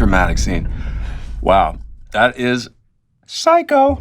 dramatic scene. Wow, that is psycho.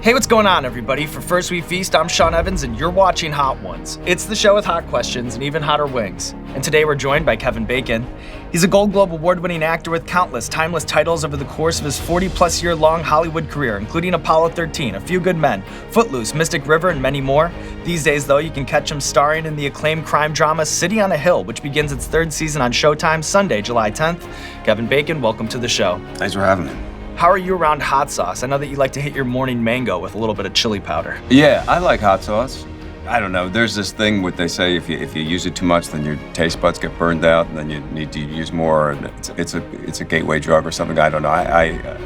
Hey, what's going on, everybody? For First We Feast, I'm Sean Evans, and you're watching Hot Ones. It's the show with hot questions and even hotter wings. And today we're joined by Kevin Bacon. He's a Gold Globe award-winning actor with countless timeless titles over the course of his 40-plus year long Hollywood career, including Apollo 13, A Few Good Men, Footloose, Mystic River, and many more. These days, though, you can catch him starring in the acclaimed crime drama City on a Hill, which begins its third season on Showtime Sunday, July 10th. Kevin Bacon, welcome to the show. Thanks for having me. How are you around hot sauce? I know that you like to hit your morning mango with a little bit of chili powder. Yeah, I like hot sauce. I don't know. There's this thing what they say if you use it too much, then your taste buds get burned out, and then you need to use more. And it's a gateway drug or something. I don't know.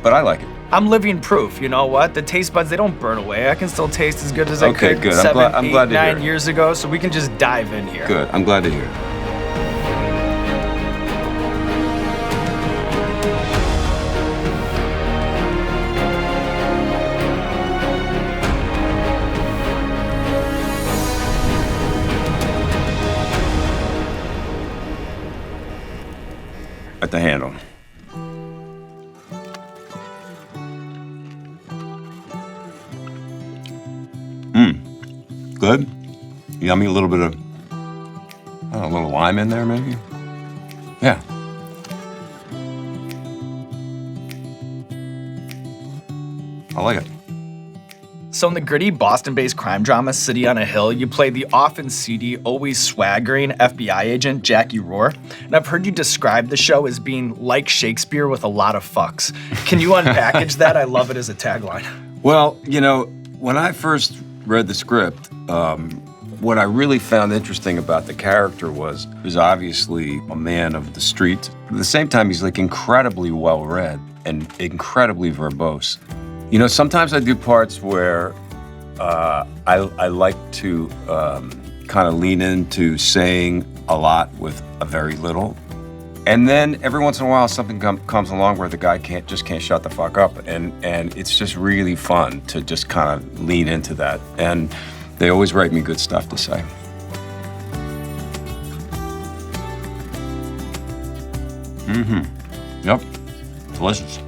But I like it. I'm living proof. You know what? The taste buds, they don't burn away. I can still taste as good as I could good. 7, 8, glad to 9 years ago. So we can just dive in here. Good. I'm glad to hear it. At the handle. Good. Yummy, a little bit of, a little lime in there maybe? Yeah. I like it. So in the gritty Boston-based crime drama City on a Hill, you play the often seedy, always swaggering FBI agent Jackie Rohr. And I've heard you describe the show as being like Shakespeare with a lot of fucks. Can you unpackage that? I love it as a tagline. Well, you know, when I first read the script, what I really found interesting about the character was obviously a man of the street. At the same time, he's like incredibly well-read and incredibly verbose. You know, sometimes I do parts where I like to kind of lean into saying a lot with a very little. And then every once in a while, something comes along where the guy can't shut the fuck up. And it's just really fun to just kind of lean into that. And they always write me good stuff to say. Yep. Delicious.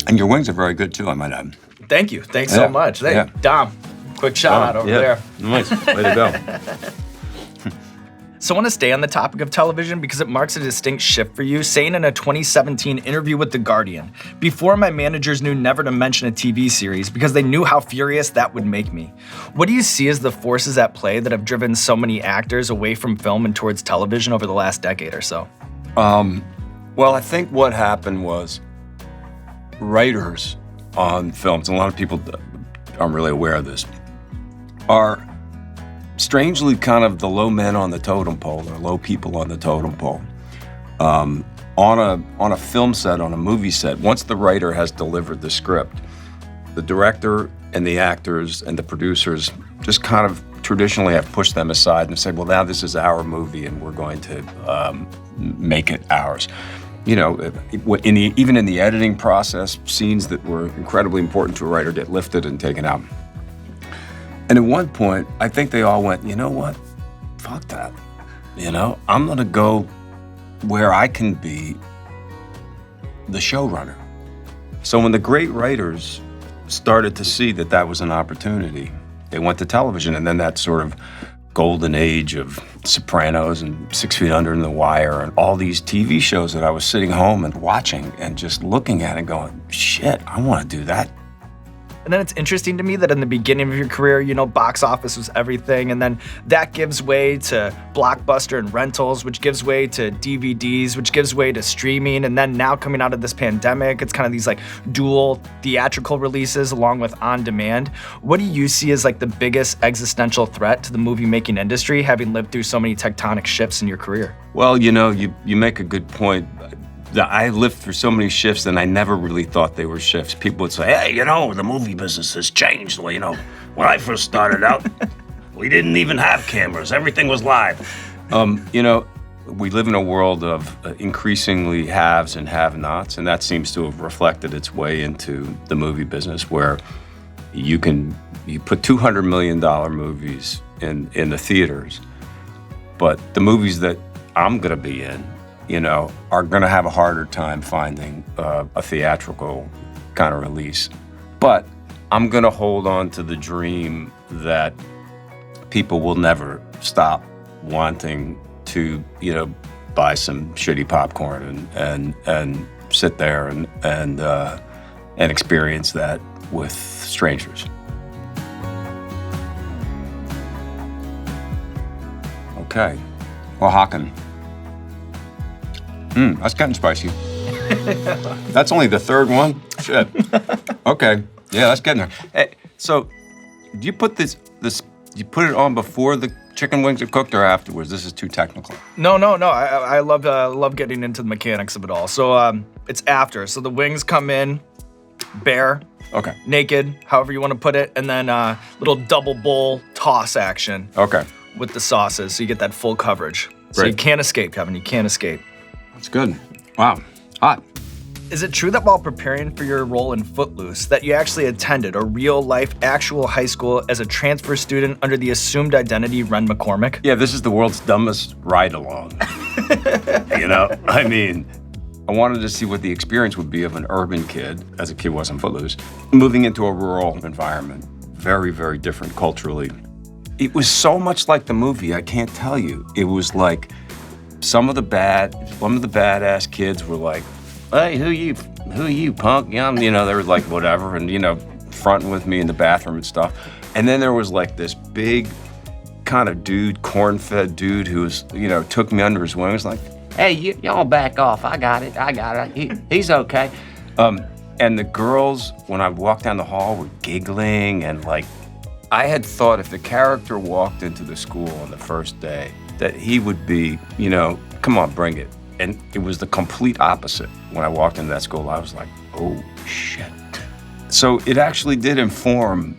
And your wings are very good, too, I might add. Thank you. Thanks so much. Hey, yeah. Dom, quick shout out over there. Nice. Way to go. So I want to stay on the topic of television because it marks a distinct shift for you, saying in a 2017 interview with The Guardian, "Before, my managers knew never to mention a TV series because they knew how furious that would make me." What do you see as the forces at play that have driven so many actors away from film and towards television over the last decade or so? Well, I think what happened was writers on films, and a lot of people aren't really aware of this, are strangely kind of the low men on the totem pole, or low people on the totem pole. On a film set, on a movie set, once the writer has delivered the script, the director and the actors and the producers just kind of traditionally have pushed them aside and said, well, now this is our movie and we're going to make it ours. You know, even in the editing process, scenes that were incredibly important to a writer get lifted and taken out. And at one point, I think they all went, you know what? Fuck that. You know, I'm gonna go where I can be the showrunner. So when the great writers started to see that that was an opportunity, they went to television, and then that sort of golden age of Sopranos and 6 Feet Under and The Wire and all these TV shows that I was sitting home and watching and just looking at and going, shit, I want to do that. And then it's interesting to me that in the beginning of your career, you know, box office was everything. And then that gives way to Blockbuster and rentals, which gives way to DVDs, which gives way to streaming. And then now coming out of this pandemic, it's kind of these like dual theatrical releases along with on demand. What do you see as like the biggest existential threat to the movie making industry, having lived through so many tectonic shifts in your career? Well, you know, you make a good point. I lived through so many shifts, and I never really thought they were shifts. People would say, hey, you know, the movie business has changed. Well, you know, when I first started out, we didn't even have cameras. Everything was live. You know, we live in a world of increasingly haves and have-nots, and that seems to have reflected its way into the movie business where, You put $200 million movies in the theaters, but the movies that I'm gonna be in, are gonna have a harder time finding a theatrical kind of release. But I'm gonna hold on to the dream that people will never stop wanting to, buy some shitty popcorn and sit there and experience that with strangers. Okay. Well, Hakan. That's getting spicy. That's only the third one? Shit. Okay. Yeah, that's getting there. Hey, so, do you put you put it on before the chicken wings are cooked or afterwards? This is too technical. No. I love getting into the mechanics of it all. So it's after. So the wings come in bare, Okay. naked, however you want to put it, and then little double bowl toss action. Okay. With the sauces, so you get that full coverage. So Right. you can't escape, Kevin. You can't escape. That's good. Wow. Hot. Is it true that while preparing for your role in Footloose, that you actually attended a real-life, actual high school as a transfer student under the assumed identity Ren McCormick? Yeah, this is the world's dumbest ride-along. I mean, I wanted to see what the experience would be of an urban kid, as a kid was in Footloose, moving into a rural environment. Very, very different culturally. It was so much like the movie, I can't tell you. It was like some of the badass kids were like, "Hey, who you, punk?" They were like, whatever, and, fronting with me in the bathroom and stuff. And then there was like this big kind of dude, corn-fed dude who was, took me under his wing. He was like, "Hey, y'all back off. I got it. He's okay." And the girls, when I walked down the hall, were giggling, and like, I had thought if the character walked into the school on the first day, that he would be, come on, bring it. And it was the complete opposite. When I walked into that school, I was like, oh, shit. So it actually did inform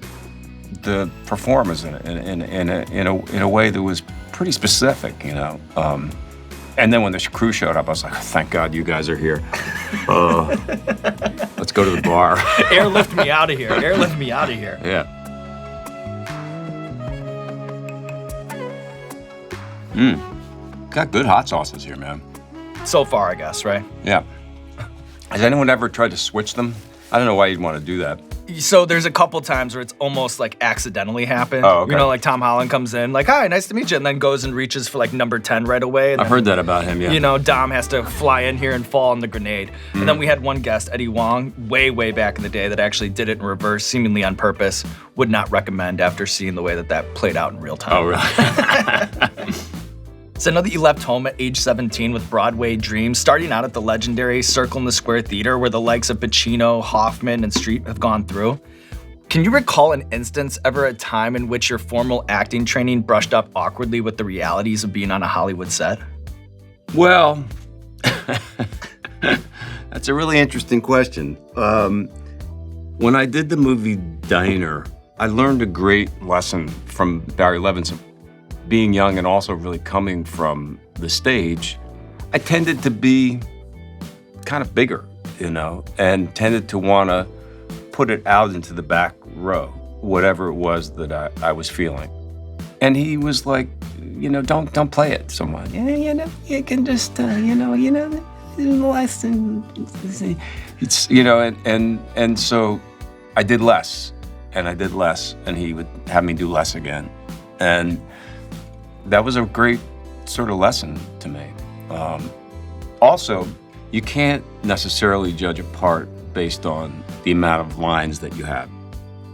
the performers in a way that was pretty specific, And then when the crew showed up, I was like, thank God you guys are here. Let's go to the bar. Airlift me out of here. Yeah. Got good hot sauces here, man. So far, I guess, right? Yeah. Has anyone ever tried to switch them? I don't know why you'd want to do that. So there's a couple times where it's almost like accidentally happened. Oh, okay. Like Tom Holland comes in, like, "Hi, nice to meet you," and then goes and reaches for like number 10 right away. And I've heard that about him, yeah. Dom has to fly in here and fall on the grenade. And then we had one guest, Eddie Wong, way back in the day that actually did it in reverse, seemingly on purpose. Would not recommend after seeing the way that played out in real time. Oh, really? So I know that you left home at age 17 with Broadway dreams, starting out at the legendary Circle in the Square Theater where the likes of Pacino, Hoffman, and Streep have gone through. Can you recall an instance, ever a time in which your formal acting training brushed up awkwardly with the realities of being on a Hollywood set? Well, that's a really interesting question. When I did the movie Diner, I learned a great lesson from Barry Levinson. Being young and also really coming from the stage, I tended to be kind of bigger, and tended to want to put it out into the back row, whatever it was that I was feeling. And he was like, don't play it so much. You can just, less than, it's, and so I did less, and he would have me do less again. And that was a great sort of lesson to me. Also, you can't necessarily judge a part based on the amount of lines that you have.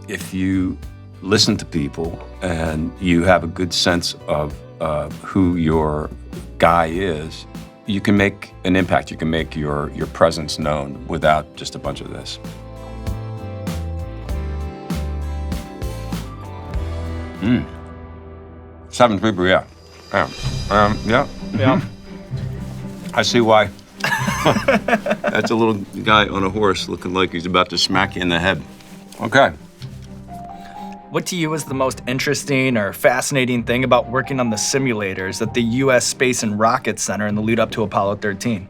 If you listen to people and you have a good sense of who your guy is, you can make an impact. You can make your presence known without just a bunch of this. Mm. 7 people, yeah. Yeah. Yeah. Yeah. I see why. That's a little guy on a horse looking like he's about to smack you in the head. Okay. What to you is the most interesting or fascinating thing about working on the simulators at the U.S. Space and Rocket Center in the lead up to Apollo 13?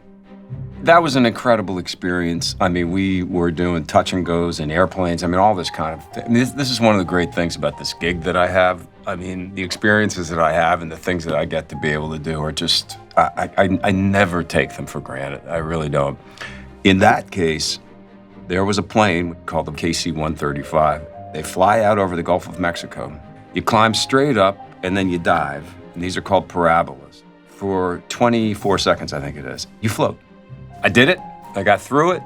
That was an incredible experience. I mean, we were doing touch and goes in airplanes. I mean, all this kind of thing. I mean, this is one of the great things about this gig that I have. I mean, the experiences that I have and the things that I get to be able to do are just, I never take them for granted. I really don't. In that case, there was a plane called the KC-135. They fly out over the Gulf of Mexico. You climb straight up and then you dive. And these are called parabolas. For 24 seconds, I think it is. You float. I did it. I got through it.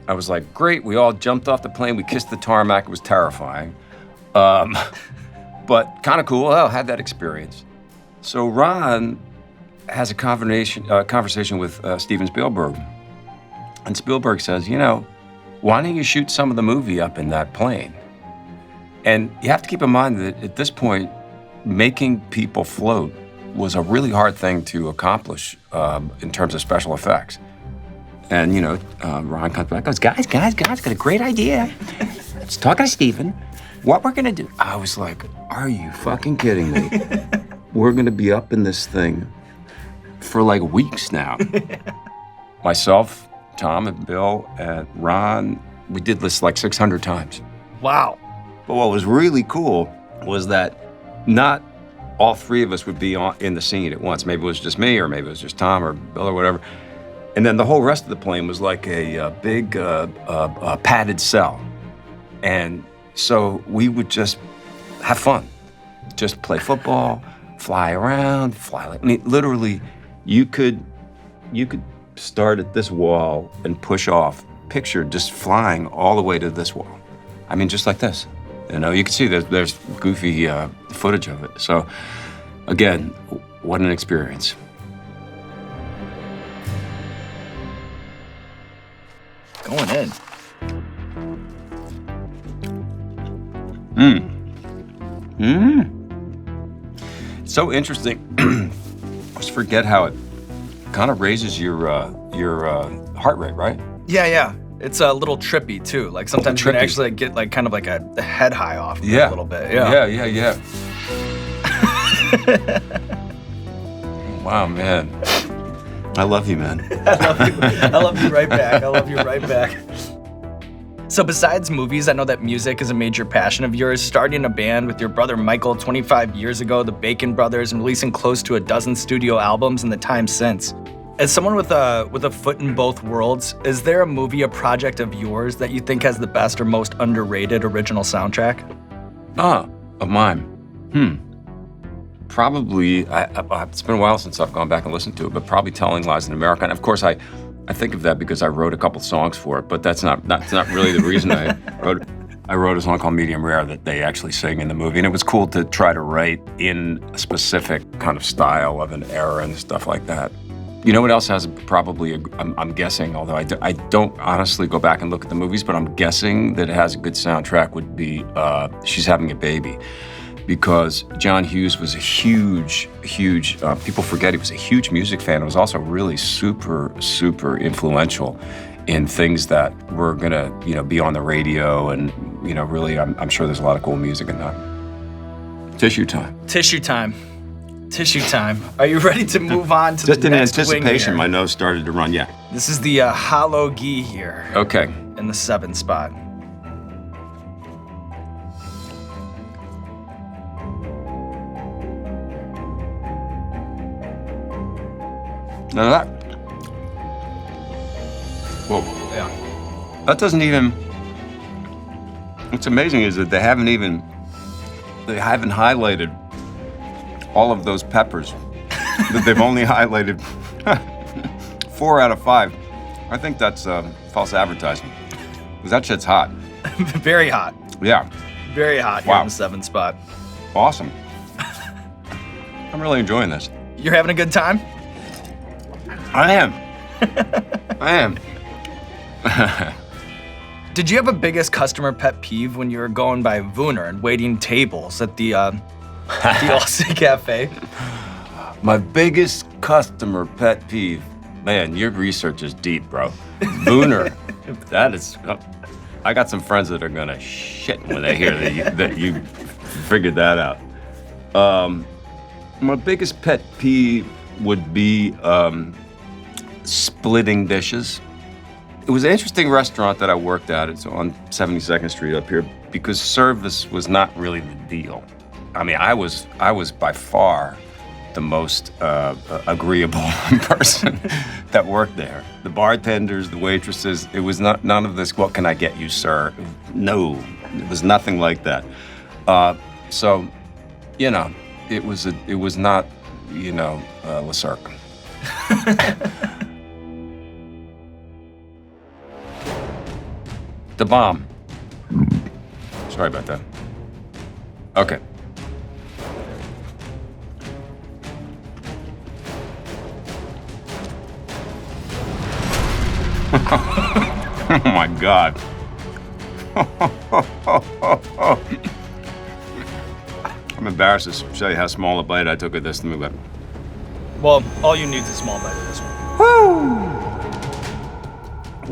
I was like, great. We all jumped off the plane. We kissed the tarmac. It was terrifying. But kind of cool. I had that experience. So Ron has a conversation with Steven Spielberg. And Spielberg says, why don't you shoot some of the movie up in that plane? And you have to keep in mind that at this point, making people float was a really hard thing to accomplish in terms of special effects. And, Ron comes back and goes, guys, got a great idea. Let's talk to Steven. What we're going to do. I was like, are you fucking kidding me? We're going to be up in this thing for like weeks now. Myself, Tom, and Bill, and Ron, we did this like 600 times. Wow. But what was really cool was that not all three of us would be in the scene at once. Maybe it was just me, or maybe it was just Tom or Bill or whatever. And then the whole rest of the plane was like a big padded cell. And so we would just have fun. Just play football, fly around, literally, you could start at this wall and push off, picture just flying all the way to this wall. I mean, just like this. You can see there's goofy footage of it. So, again, what an experience. Going in. It's so interesting. Just forget how it kind of raises your heart rate, right? Yeah. It's a little trippy too. Like sometimes you can actually get like kind of like a head high off of it a little bit. Yeah. Wow, man. I love you, man. I love you right back. So besides movies, I know that music is a major passion of yours. Starting a band with your brother Michael 25 years ago, the Bacon Brothers, and releasing close to a dozen studio albums in the time since. As someone with a foot in both worlds, is there a movie, a project of yours that you think has the best or most underrated original soundtrack? Of mine. Probably, it's been a while since I've gone back and listened to it, but probably Telling Lies in America. And of course, I think of that because I wrote a couple songs for it, but that's not really the reason I wrote it. I wrote a song called Medium Rare that they actually sing in the movie, and it was cool to try to write in a specific kind of style of an era and stuff like that. You know what else has probably, I'm guessing, although I don't honestly go back and look at the movies, but I'm guessing that it has a good soundtrack would be She's Having a Baby. Because John Hughes was a huge, people forget he was a huge music fan. He was also really super influential in things that were gonna, be on the radio and, really, I'm sure there's a lot of cool music in that. Tissue time. Are you ready to move on to the next Just in anticipation, wing here? my nose started to run, yeah. This is the hollow gi here. Okay. In the 7 spot. Now that, whoa. Yeah. That doesn't even, what's amazing is that they haven't highlighted all of those peppers. That they've only highlighted 4 out of 5. I think that's false advertising. Because that shit's hot. Very hot. Yeah. Very hot here in the 7 spot. Awesome. I'm really enjoying this. You're having a good time? I am. Did you have a biggest customer pet peeve when you were going by Wooner and waiting tables at the Allstate Cafe? My biggest customer pet peeve. Man, your research is deep, bro. Wooner. That is. I got some friends that are gonna shit when they hear that you figured that out. My biggest pet peeve would be splitting dishes. It was an interesting restaurant that I worked at. It's on 72nd Street up here because service was not really the deal. I mean, I was by far the most agreeable person that worked there. The bartenders, the waitresses, it was none of this, what can I get you, sir? No, it was nothing like that. So, you know, it was not, you know, Le Cirque. The bomb. Sorry about that. Okay. Oh my God. I'm embarrassed to show you how small a bite I took of this. Let me look. Well, all you need is a small bite of this one. Woo!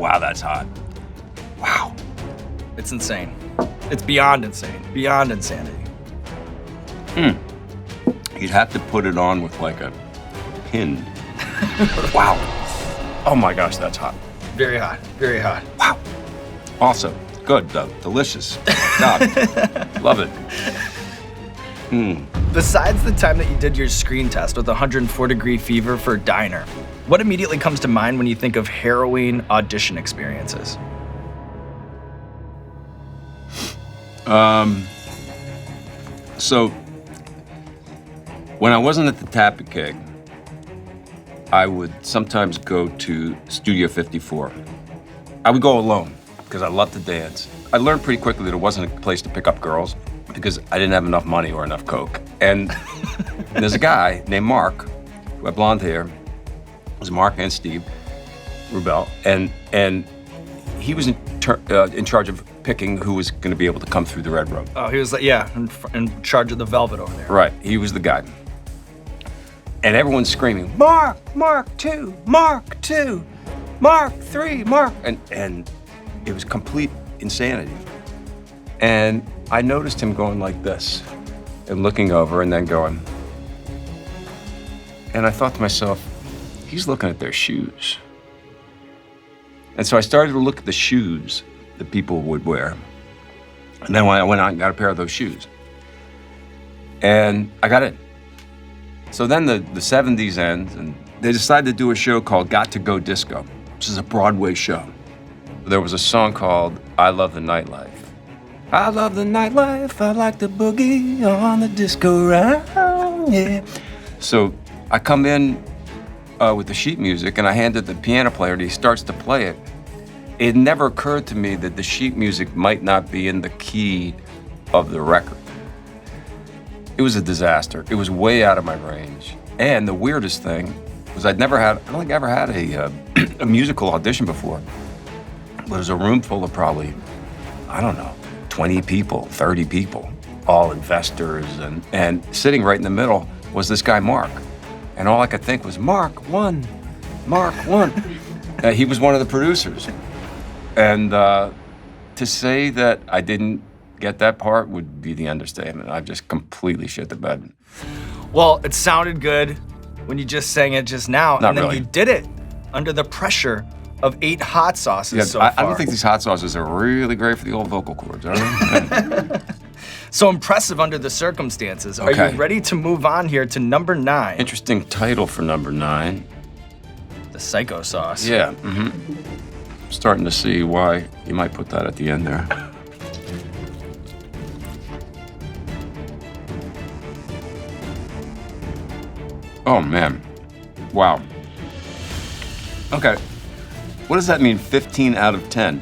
Wow, that's hot. Wow. It's insane. It's beyond insane. Beyond insanity. You'd have to put it on with like a pin. Wow. Oh my gosh, that's hot. Very hot. Very hot. Wow. Also, good though. Delicious. God. Love it. Besides the time that you did your screen test with 104-degree fever for Diner, what immediately comes to mind when you think of harrowing audition experiences? So, when I wasn't at the Tappy Keg, I would sometimes go to Studio 54. I would go alone because I loved to dance. I learned pretty quickly that it wasn't a place to pick up girls because I didn't have enough money or enough coke. And there's a guy named Mark who had blonde hair. It was Mark and Steve Rubel, and he was in charge of picking who was going to be able to come through the red rope. Oh, he was like, yeah, in charge of the velvet over there. Right, he was the guy. And everyone's screaming, Mark, Mark 2, Mark 2, Mark 3, Mark. And it was complete insanity. And I noticed him going like this and looking over and then going. And I thought to myself, he's looking at their shoes. And so I started to look at the shoes that people would wear. And then when I went out and got a pair of those shoes. And I got in. So then the 70s ends, and they decided to do a show called Got to Go Disco, which is a Broadway show. There was a song called I Love the Nightlife. I love the nightlife, I like the boogie on the disco round, yeah. So I come in with the sheet music, and I hand it to the piano player, and he starts to play it. It never occurred to me that the sheet music might not be in the key of the record. It was a disaster. It was way out of my range. And the weirdest thing was I don't think I ever had a musical audition before. But it was a room full of probably, I don't know, 20 people, 30 people, all investors, and sitting right in the middle was this guy, Mark. And all I could think was, Mark 1, Mark 1. He was one of the producers. And to say that I didn't get that part would be the understatement. I just completely shit the bed. Well, it sounded good when you just sang it just now. Not and then really. you did it under the pressure of 8 hot sauces so far. I don't think these hot sauces are really great for the old vocal cords, are they? So impressive under the circumstances. Are Okay. you ready to move on here to number 9? Interesting title for number 9. The Psycho Sauce. Yeah, Starting to see why you might put that at the end there. Oh, man. Wow. Okay. What does that mean, 15 out of 10?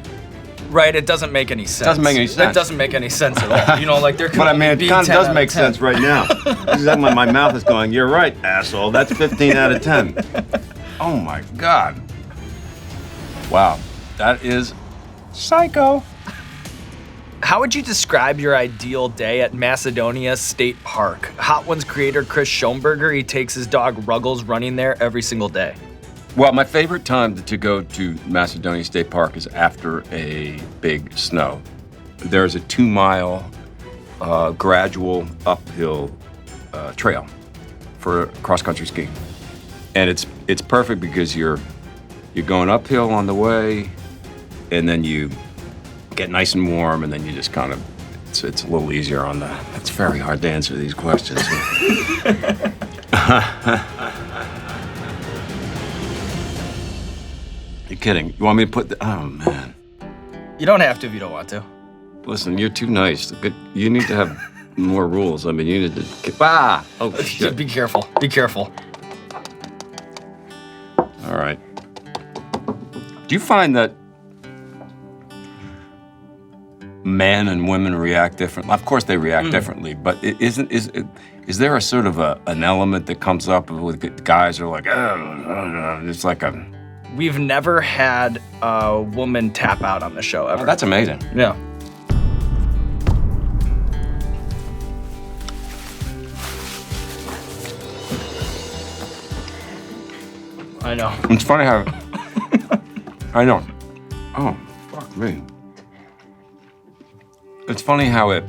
Right, it doesn't make any sense. Doesn't make any sense. It doesn't make any sense at all. You know, like there could But I only mean, it be kind of 10 does out make 10. sense right now. This is like my mouth is going, you're right, asshole. That's 15 out of 10. Oh, my God. Wow. That is psycho. How would you describe your ideal day at Macedonia State Park? Hot Ones creator Chris Schoenberger, he takes his dog Ruggles running there every single day. Well, my favorite time to go to Macedonia State Park is after a big snow. There's a 2-mile gradual uphill trail for cross-country skiing. And it's perfect because you're you're going uphill on the way, and then you get nice and warm, and then you just kind of, it's a little easier on the, it's very hard to answer these questions. You're kidding. You want me to put the, oh man. You don't have to if you don't want to. Listen, you're too nice. You need to have more rules. I mean, you need to, oh shit. Be careful, be careful. All right. Do you find that men and women react differently? Of course they react differently, but is there a sort of an element that comes up with guys who are like, it's like a... We've never had a woman tap out on the show ever. Oh, that's amazing. Yeah. I know. It's funny how... I know. Oh, fuck me. It's funny how it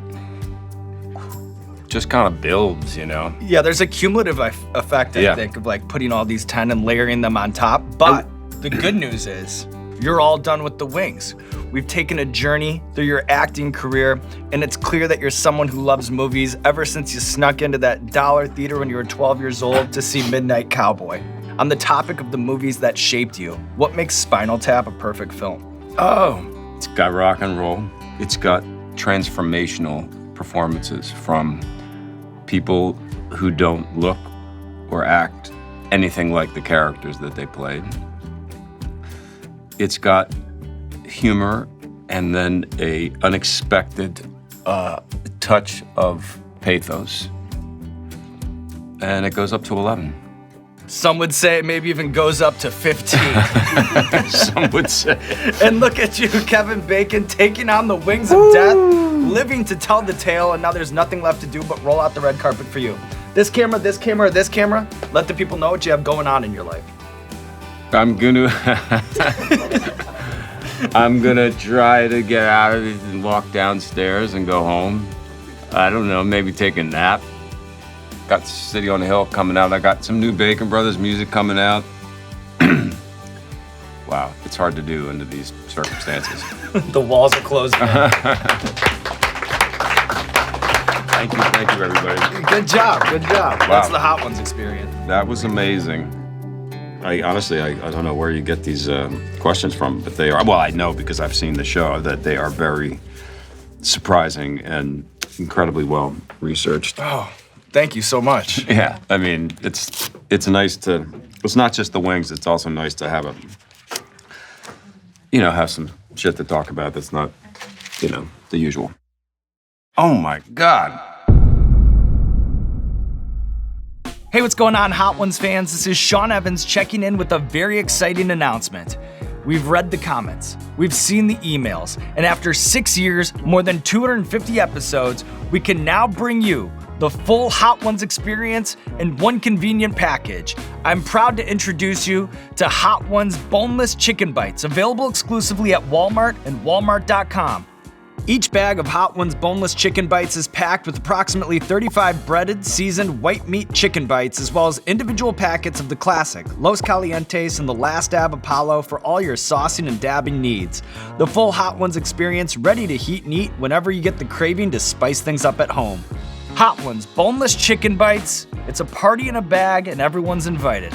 just kind of builds, you know? Yeah, there's a cumulative effect, I think, of like putting all these 10 and layering them on top. But the good news is you're all done with the wings. We've taken a journey through your acting career, and it's clear that you're someone who loves movies ever since you snuck into that dollar theater when you were 12 years old to see Midnight Cowboy. On the topic of the movies that shaped you, what makes Spinal Tap a perfect film? Oh, it's got rock and roll. It's got transformational performances from people who don't look or act anything like the characters that they played. It's got humor and then a unexpected touch of pathos. And it goes up to 11. Some would say it maybe even goes up to 15. Some would say. And look at you, Kevin Bacon, taking on the wings of death, living to tell the tale, and now there's nothing left to do but roll out the red carpet for you. This camera, this camera, this camera, let the people know what you have going on in your life. I'm gonna try to get out of it and walk downstairs and go home. I don't know, maybe take a nap. Got City on the Hill coming out. I got some new Bacon Brothers music coming out. Wow, it's hard to do under these circumstances. The walls are closed. Thank you, everybody. Good job, good job. Wow. That's the Hot Ones experience. That was amazing. I honestly don't know where you get these questions from, but they are, well, I know because I've seen the show that they are very surprising and incredibly well researched. Oh, thank you so much. Yeah, I mean, it's nice to, it's not just the wings, it's also nice to have have some shit to talk about that's not, the usual. Oh my God. Hey, what's going on, Hot Ones fans? This is Sean Evans checking in with a very exciting announcement. We've read the comments, we've seen the emails, and after 6 years, more than 250 episodes, we can now bring you the full Hot Ones experience in one convenient package. I'm proud to introduce you to Hot Ones Boneless Chicken Bites, available exclusively at Walmart and Walmart.com. Each bag of Hot Ones Boneless Chicken Bites is packed with approximately 35 breaded, seasoned white meat chicken bites, as well as individual packets of the classic Los Calientes and the Last Dab Apollo for all your saucing and dabbing needs. The full Hot Ones experience, ready to heat and eat whenever you get the craving to spice things up at home. Hot Ones Boneless Chicken Bites. It's a party in a bag and everyone's invited.